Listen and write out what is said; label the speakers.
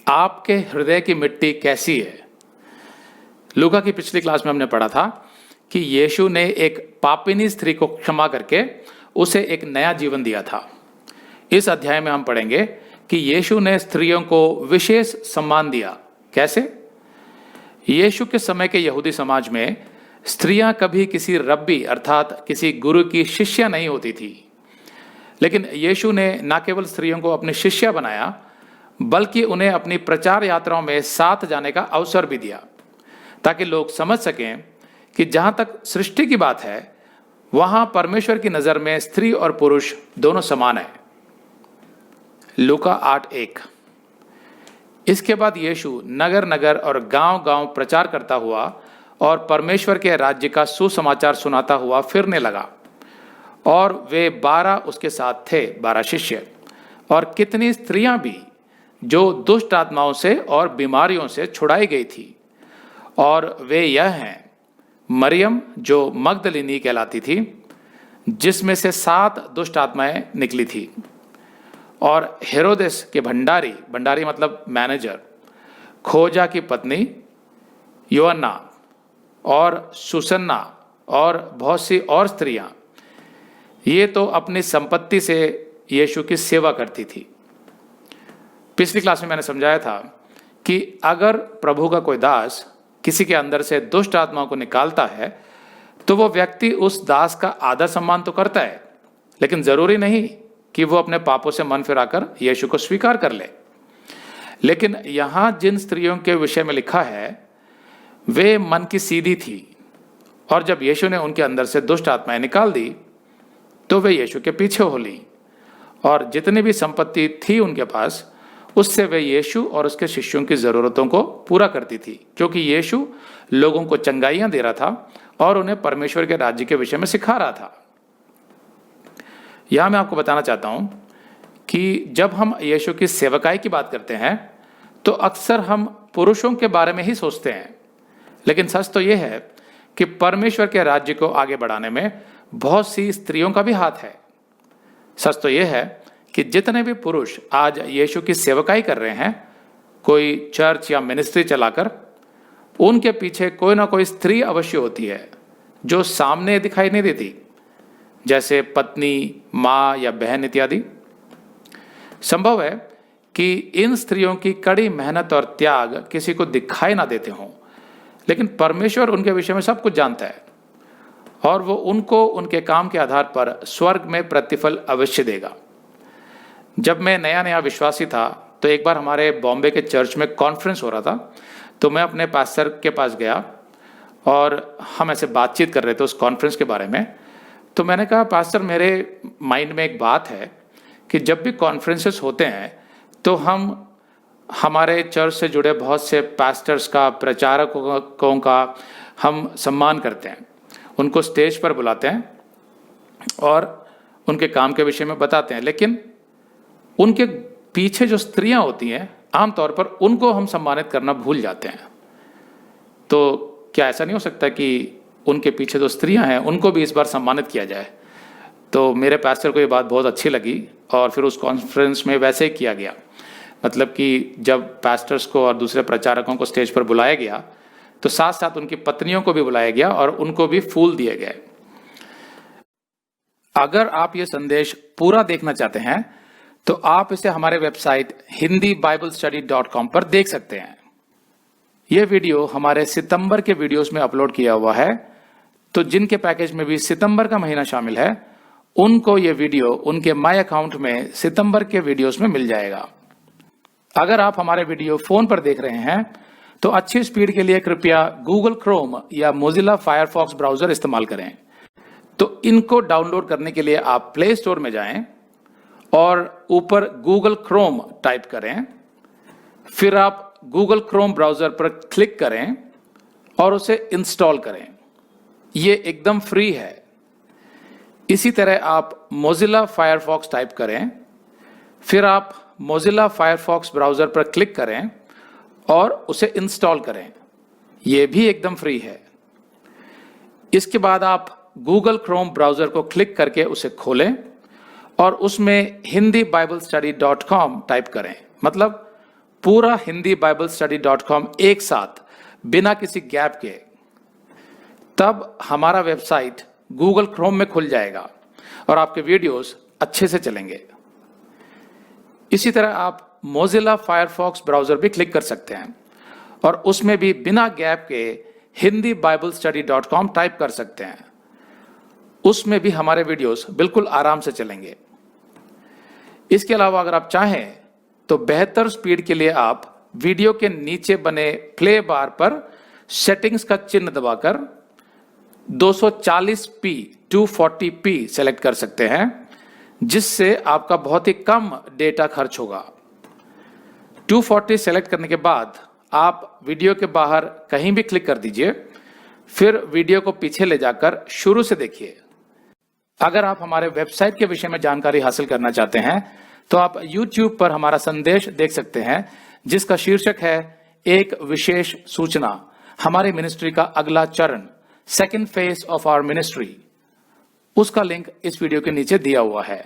Speaker 1: आपके हृदय की मिट्टी कैसी है? लूका की पिछली क्लास में हमने पढ़ा था कि यीशु ने एक पापिनी स्त्री को क्षमा करके उसे एक नया जीवन दिया था। इस अध्याय में हम पढ़ेंगे कि यीशु ने स्त्रियों को विशेष सम्मान दिया। कैसे? यीशु के समय के यहूदी समाज में स्त्रियां कभी किसी रब्बी अर्थात किसी गुरु की शिष्या नहीं होती थी, लेकिन यीशु ने न केवल स्त्रियों को अपनी शिष्या बनाया बल्कि उन्हें अपनी प्रचार यात्राओं में साथ जाने का अवसर भी दिया, ताकि लोग समझ सकें कि जहां तक सृष्टि की बात है वहां परमेश्वर की नजर में स्त्री और पुरुष दोनों समान है। लूका 8:1। इसके बाद यीशु नगर नगर और गांव गांव प्रचार करता हुआ और परमेश्वर के राज्य का सुसमाचार सुनाता हुआ फिरने लगा, और वे 12 उसके साथ थे, 12 शिष्य, और कितनी स्त्रियां भी जो दुष्ट आत्माओं से और बीमारियों से छुड़ाई गई थी। और वे यह हैं: मरियम जो मगदलिनी कहलाती थी, जिसमें से 7 दुष्ट आत्माएं निकली थी, और हेरोदेस के भंडारी, भंडारी मतलब मैनेजर, खोजा की पत्नी योअन्ना और सुसन्ना और बहुत सी और स्त्रियां। ये तो अपनी संपत्ति से यीशु की सेवा करती थी। पिछली क्लास में मैंने समझाया था कि अगर प्रभु का कोई दास किसी के अंदर से दुष्ट आत्माओं को निकालता है तो वो व्यक्ति उस दास का आदर सम्मान तो करता है, लेकिन जरूरी नहीं कि वो अपने पापों से मन फिराकर यीशु को स्वीकार कर ले। लेकिन यहां जिन स्त्रियों के विषय में लिखा है वे मन की सीधी थी, और जब यीशु ने उनके अंदर से दुष्ट आत्माएं निकाल दी तो वे यीशु के पीछे हो ली, और जितनी भी संपत्ति थी उनके पास उससे वे यीशु और उसके शिष्यों की जरूरतों को पूरा करती थी, क्योंकि यीशु लोगों को चंगाइयां दे रहा था और उन्हें परमेश्वर के राज्य के विषय में सिखा रहा था। यहां मैं आपको बताना चाहता हूं कि जब हम यीशु की सेवकाई की बात करते हैं तो अक्सर हम पुरुषों के बारे में ही सोचते हैं, लेकिन सच तो यह है कि परमेश्वर के राज्य को आगे बढ़ाने में बहुत सी स्त्रियों का भी हाथ है। सच तो यह है कि जितने भी पुरुष आज यीशु की सेवकाई कर रहे हैं, कोई चर्च या मिनिस्ट्री चलाकर, उनके पीछे कोई ना कोई स्त्री अवश्य होती है जो सामने दिखाई नहीं देती, जैसे पत्नी, माँ या बहन इत्यादि। संभव है कि इन स्त्रियों की कड़ी मेहनत और त्याग किसी को दिखाई ना देते हों, लेकिन परमेश्वर उनके विषय में सब कुछ जानता है और वो उनको उनके काम के आधार पर स्वर्ग में प्रतिफल अवश्य देगा। जब मैं नया नया विश्वासी था तो एक बार हमारे बॉम्बे के चर्च में कॉन्फ्रेंस हो रहा था, तो मैं अपने पास्टर के पास गया और हम ऐसे बातचीत कर रहे थे उस कॉन्फ्रेंस के बारे में। तो मैंने कहा, पास्टर, मेरे माइंड में एक बात है कि जब भी कॉन्फ्रेंसेस होते हैं तो हम हमारे चर्च से जुड़े बहुत से पास्टर्स का, प्रचारकों का हम सम्मान करते हैं, उनको स्टेज पर बुलाते हैं और उनके काम के विषय में बताते हैं, लेकिन उनके पीछे जो स्त्रियां होती हैं आमतौर पर उनको हम सम्मानित करना भूल जाते हैं। तो क्या ऐसा नहीं हो सकता कि उनके पीछे जो स्त्रियां हैं उनको भी इस बार सम्मानित किया जाए? तो मेरे पास्टर को ये बात बहुत अच्छी लगी और फिर उस कॉन्फ्रेंस में वैसे ही किया गया। मतलब कि जब पास्टर्स को और दूसरे प्रचारकों को स्टेज पर बुलाया गया तो साथ साथ उनकी पत्नियों को भी बुलाया गया और उनको भी फूल दिए गए। अगर आप ये संदेश पूरा देखना चाहते हैं तो आप इसे हमारे वेबसाइट hindiBiblestudy.com पर देख सकते हैं। यह वीडियो हमारे सितंबर के वीडियोस में अपलोड किया हुआ है, तो जिनके पैकेज में भी सितंबर का महीना शामिल है उनको ये वीडियो उनके माय अकाउंट में सितंबर के वीडियोस में मिल जाएगा। अगर आप हमारे वीडियो फोन पर देख रहे हैं तो अच्छी स्पीड के लिए कृपया गूगल क्रोम या मोजिला फायरफॉक्स ब्राउजर इस्तेमाल करें। तो इनको डाउनलोड करने के लिए आप प्ले स्टोर में जाएं और ऊपर गूगल क्रोम टाइप करें, फिर आप गूगल क्रोम ब्राउजर पर क्लिक करें और उसे इंस्टॉल करें। ये एकदम फ्री है। इसी तरह आप मोजिला फायरफॉक्स टाइप करें, फिर आप मोजिला फायरफॉक्स ब्राउजर पर क्लिक करें और उसे इंस्टॉल करें। यह भी एकदम फ्री है। इसके बाद आप गूगल क्रोम ब्राउजर को क्लिक करके उसे खोलें और उसमें hindiBiblestudy.com टाइप करें। मतलब पूरा hindiBiblestudy.com एक साथ बिना किसी गैप के, तब हमारा वेबसाइट गूगल क्रोम में खुल जाएगा और आपके वीडियोस अच्छे से चलेंगे। इसी तरह आप मोजिला फायरफॉक्स ब्राउजर भी क्लिक कर सकते हैं और उसमें भी बिना गैप के hindiBiblestudy.com टाइप कर सकते हैं। उसमें भी हमारे वीडियोस बिल्कुल आराम से चलेंगे। इसके अलावा अगर आप चाहें तो बेहतर स्पीड के लिए आप वीडियो के नीचे बने प्ले बार पर सेटिंग्स का चिन्ह दबाकर 240p 240p सेलेक्ट कर सकते हैं, जिससे आपका बहुत ही कम डेटा खर्च होगा। 240 सेलेक्ट करने के बाद आप वीडियो के बाहर कहीं भी क्लिक कर दीजिए, फिर वीडियो को पीछे ले जाकर शुरू से देखिए। अगर आप हमारे वेबसाइट के विषय में जानकारी हासिल करना चाहते हैं तो आप YouTube पर हमारा संदेश देख सकते हैं, जिसका शीर्षक है एक विशेष सूचना, हमारी मिनिस्ट्री का अगला चरण, second phase of our ministry. उसका लिंक इस वीडियो के नीचे दिया हुआ है।